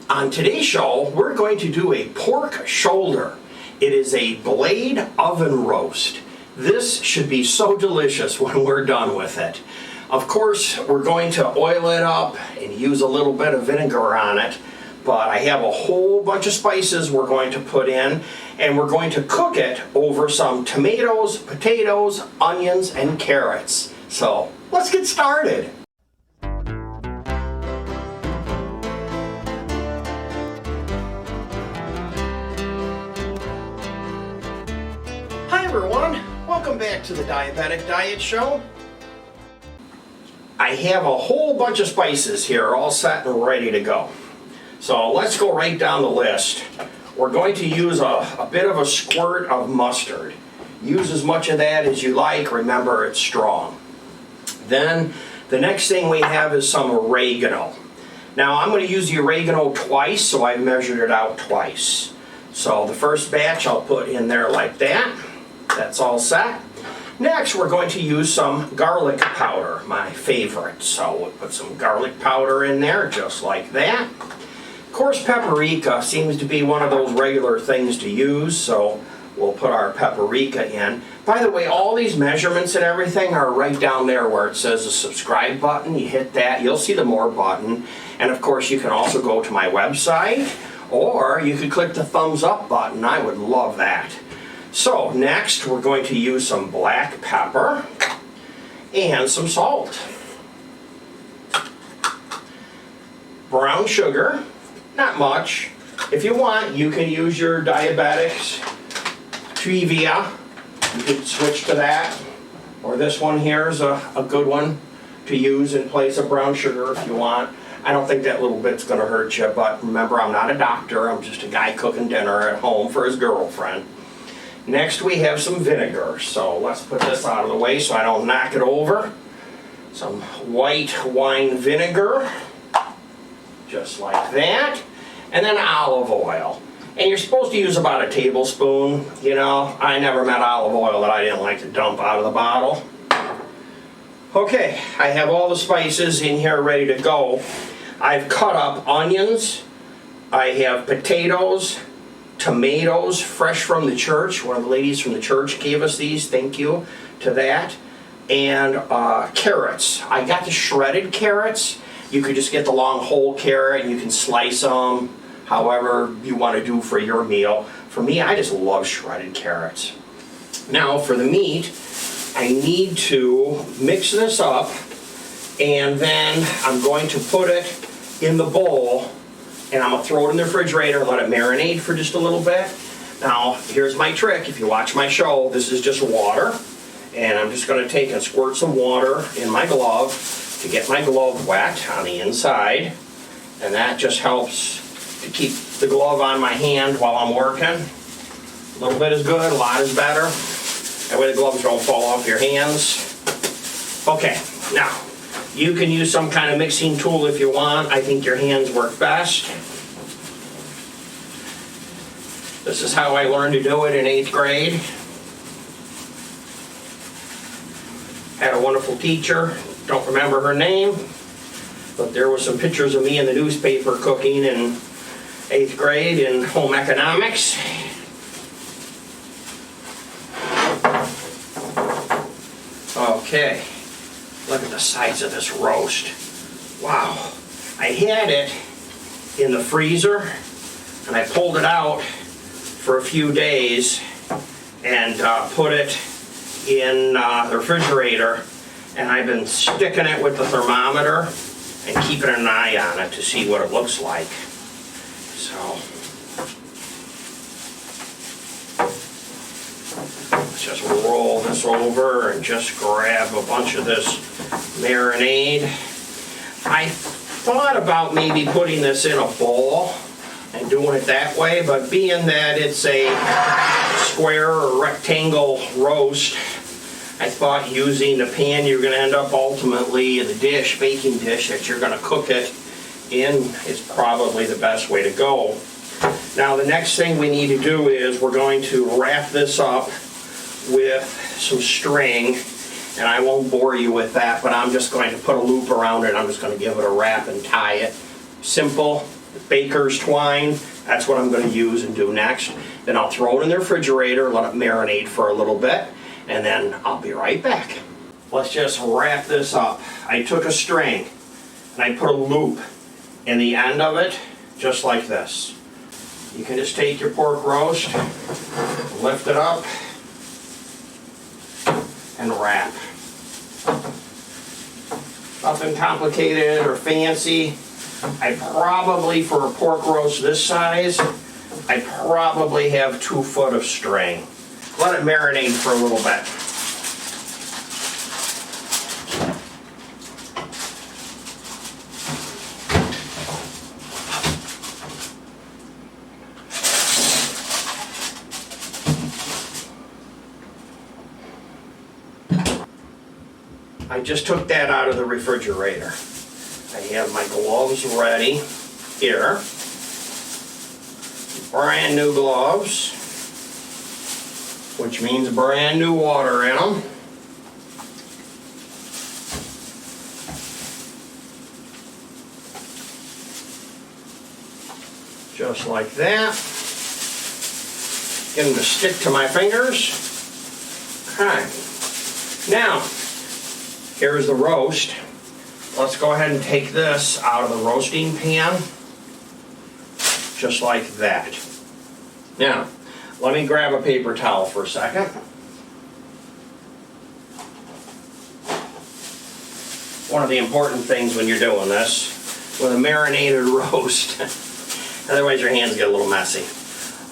On today's show, we're going to do a pork shoulder. It is a blade oven roast. This should be so delicious when we're done with it. Of course, we're going to oil it up and use a little bit of vinegar on it, but I have a whole bunch of spices we're going to put in, and we're going to cook it over some tomatoes, potatoes, onions, and carrots. So let's get started. Hi everyone, welcome back to the Diabetic Diet Show. I have a whole bunch of spices here all set and ready to go. So let's go right down the list. We're going to use a bit of a squirt of mustard. Use as much of that as you like, remember it's strong. Then the next thing we have is some oregano. Now I'm going to use the oregano twice, so I've measured it out twice. So the first batch I'll put in there like that. That's all set. Next, we're going to use some garlic powder, my favorite. So we'll put some garlic powder in there, just like that. Of course, paprika seems to be one of those regular things to use, so we'll put our paprika in. By the way, all these measurements and everything are right down there where it says the subscribe button. You hit that, you'll see the more button. And of course, you can also go to my website, or you could click the thumbs up button. I would love that. So next we're going to use some black pepper and some salt. Brown sugar, not much. If you want, you can use your Diabetic's Stevia. You could switch to that. Or this one here is a good one to use in place of brown sugar if you want. I don't think that little bit's going to hurt you, but remember, I'm not a doctor. I'm just a guy cooking dinner at home for his girlfriend. Next we have some vinegar, so let's put this out of the way so I don't knock it over. Some white wine vinegar, just like that, and then olive oil. And you're supposed to use about a tablespoon. You know, I never met olive oil that I didn't like to dump out of the bottle. Okay, I have all the spices in here ready to go. I've cut up onions, I have potatoes, tomatoes fresh from the church. One of the ladies from the church gave us these, thank you to that. And carrots. I got the shredded carrots. You could just get the long whole carrot and you can slice them however you want to do for your meal. For me, I just love shredded carrots. Now for the meat, I need to mix this up, and then I'm going to put it in the bowl, and I'm going to throw it in the refrigerator and let it marinate for just a little bit. Now, here's my trick. If you watch my show, this is just water. And I'm just going to take and squirt some water in my glove to get my glove wet on the inside. And that just helps to keep the glove on my hand while I'm working. A little bit is good, a lot is better. That way the gloves don't fall off your hands. Okay, now, you can use some kind of mixing tool if you want. I think your hands work best. This is how I learned to do it in 8th grade. Had a wonderful teacher, don't remember her name, but there were some pictures of me in the newspaper cooking in 8th grade in home economics. Okay. Look at the size of this roast. Wow. I had it in the freezer and I pulled it out for a few days and put it in the refrigerator, and I've been sticking it with the thermometer and keeping an eye on it to see what it looks like. So let's just roll this over and just grab a bunch of this marinade. I thought about maybe putting this in a bowl and doing it that way, but being that it's a square or rectangle roast, I thought using the pan you're going to end up ultimately in the dish, baking dish that you're going to cook it in is probably the best way to go. Now the next thing we need to do is we're going to wrap this up with some string, and I won't bore you with that, but I'm just going to put a loop around it. I'm just going to give it a wrap and tie it. Simple, baker's twine. That's what I'm going to use and do next. Then I'll throw it in the refrigerator, let it marinate for a little bit, and then I'll be right back. Let's just wrap this up. I took a string and I put a loop in the end of it, just like this. You can just take your pork roast, lift it up, and wrap. Nothing complicated or fancy. I probably, for a pork roast this size, I probably have 2 foot of string. Let it marinate for a little bit. I just took that out of the refrigerator. I have my gloves ready here. Brand new gloves, which means brand new water in them. Just like that. Get them to stick to my fingers. Okay. Now, here's the roast. Let's go ahead and take this out of the roasting pan, just like that. Now, let me grab a paper towel for a second. One of the important things when you're doing this, with a marinated roast, otherwise your hands get a little messy.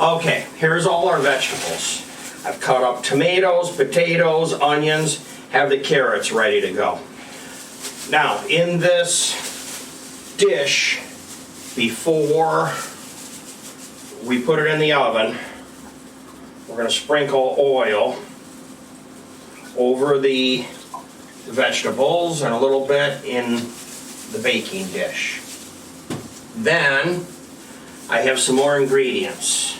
Okay, here's all our vegetables. I've cut up tomatoes, potatoes, onions, have the carrots ready to go. Now, in this dish, before we put it in the oven, we're going to sprinkle oil over the vegetables and a little bit in the baking dish. Then, I have some more ingredients.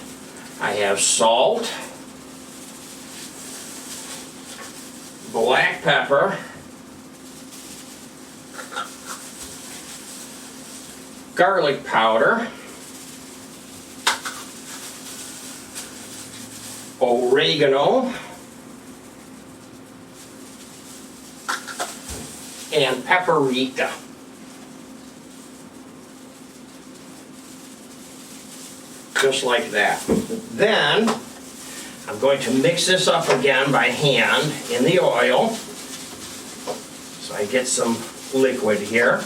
I have salt, black pepper, garlic powder, oregano, and paprika. Just like that. Then, I'm going to mix this up again by hand in the oil. So I get some liquid here.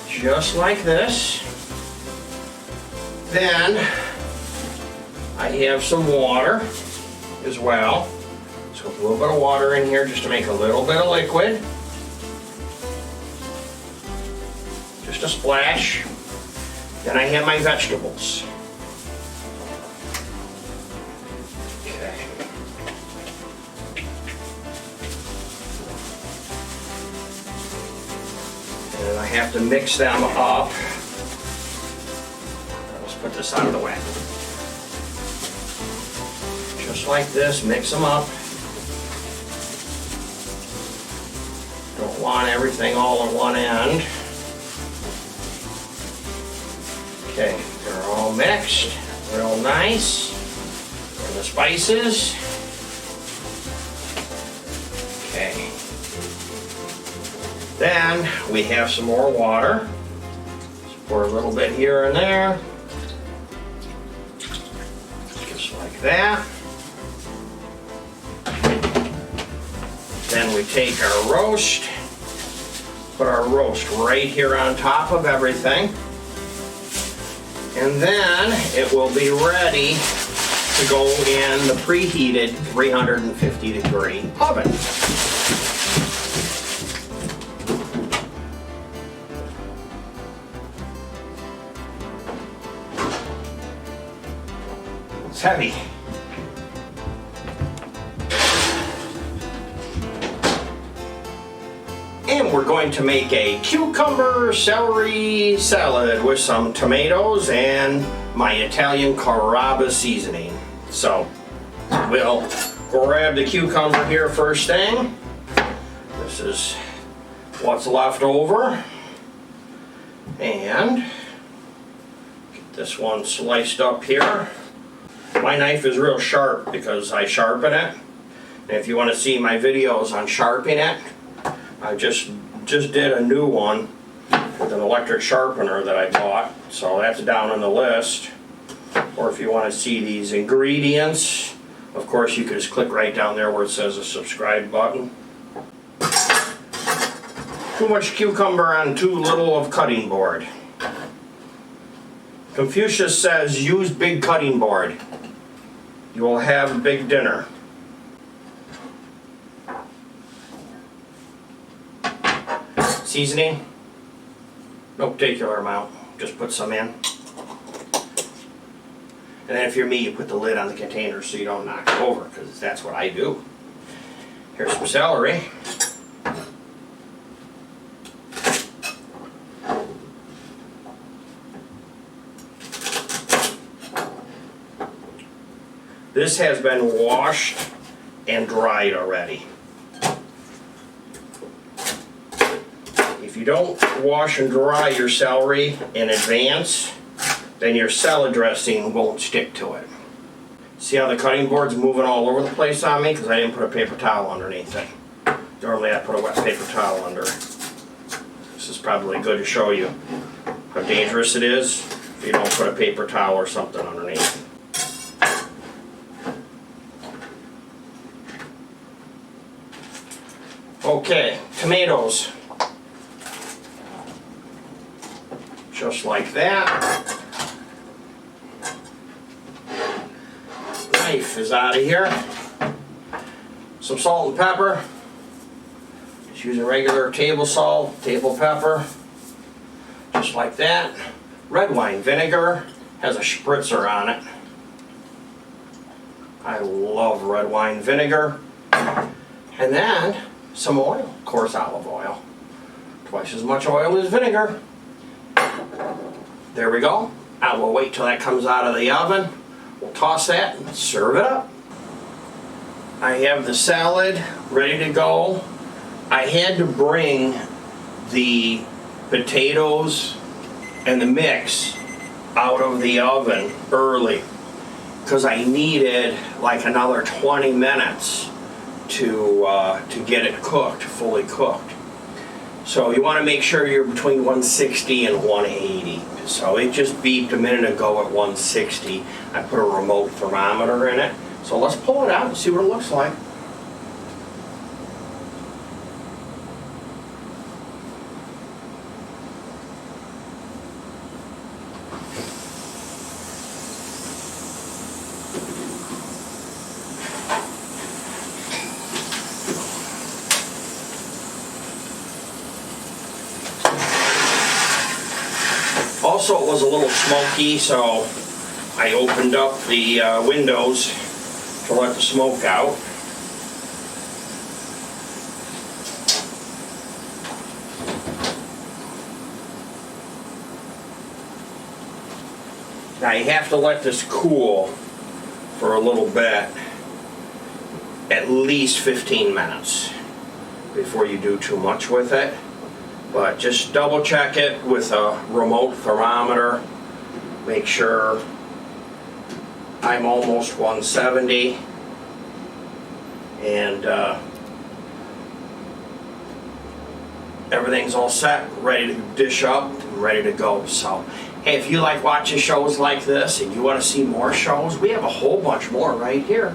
Just like this. Then I have some water as well. So a little bit of water in here just to make a little bit of liquid. Just a splash. Then I have my vegetables. Okay. And I have to mix them up. Let's put this out of the way. Just like this, mix them up. Don't want everything all on one end. Okay, they're all mixed, real nice. And the spices. Okay. Then we have some more water. Just pour a little bit here and there. Just like that. Then we take our roast, put our roast right here on top of everything. And then it will be ready to go in the preheated 350-degree oven. It's heavy. And we're going to make a cucumber celery salad with some tomatoes and my Italian carrabba seasoning. So we'll grab the cucumber here first thing. This is what's left over and get this one sliced up here. My knife is real sharp because I sharpen it. And if you want to see my videos on sharpening it, I just did a new one with an electric sharpener that I bought, so that's down on the list. Or if you want to see these ingredients, of course you can just click right down there where it says a subscribe button. Too much cucumber on too little of cutting board. Confucius says use big cutting board. You will have a big dinner. Seasoning, no particular amount, just put some in. And then if you're me, you put the lid on the container so you don't knock it over, because that's what I do. Here's some celery. This has been washed and dried already. If you don't wash and dry your celery in advance, then your salad dressing won't stick to it. See how the cutting board's moving all over the place on me? Because I didn't put a paper towel underneath it. Normally I put a wet paper towel under. This is probably good to show you how dangerous it is if you don't put a paper towel or something underneath. Okay, tomatoes. Just like that. Knife is out of here. Some salt and pepper. Just using regular table salt, table pepper. Just like that. Red wine vinegar. Has a spritzer on it. I love red wine vinegar. And then some oil, coarse olive oil. Twice as much oil as vinegar. There we go. I will wait till that comes out of the oven. We'll toss that and serve it up. I have the salad ready to go. I had to bring the potatoes and the mix out of the oven early because I needed like another 20 minutes to get it cooked, fully cooked. So you want to make sure you're between 160 and 180. So it just beeped a minute ago at 160. I put a remote thermometer in it. So let's pull it out and see what it looks like. Also, it was a little smoky, so I opened up the windows to let the smoke out. Now you have to let this cool for a little bit, at least 15 minutes before you do too much with it. But just double check it with a remote thermometer. Make sure I'm almost 170. And everything's all set, ready to dish up, and ready to go. So, hey, if you like watching shows like this and you want to see more shows, we have a whole bunch more right here.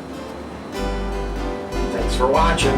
Thanks for watching.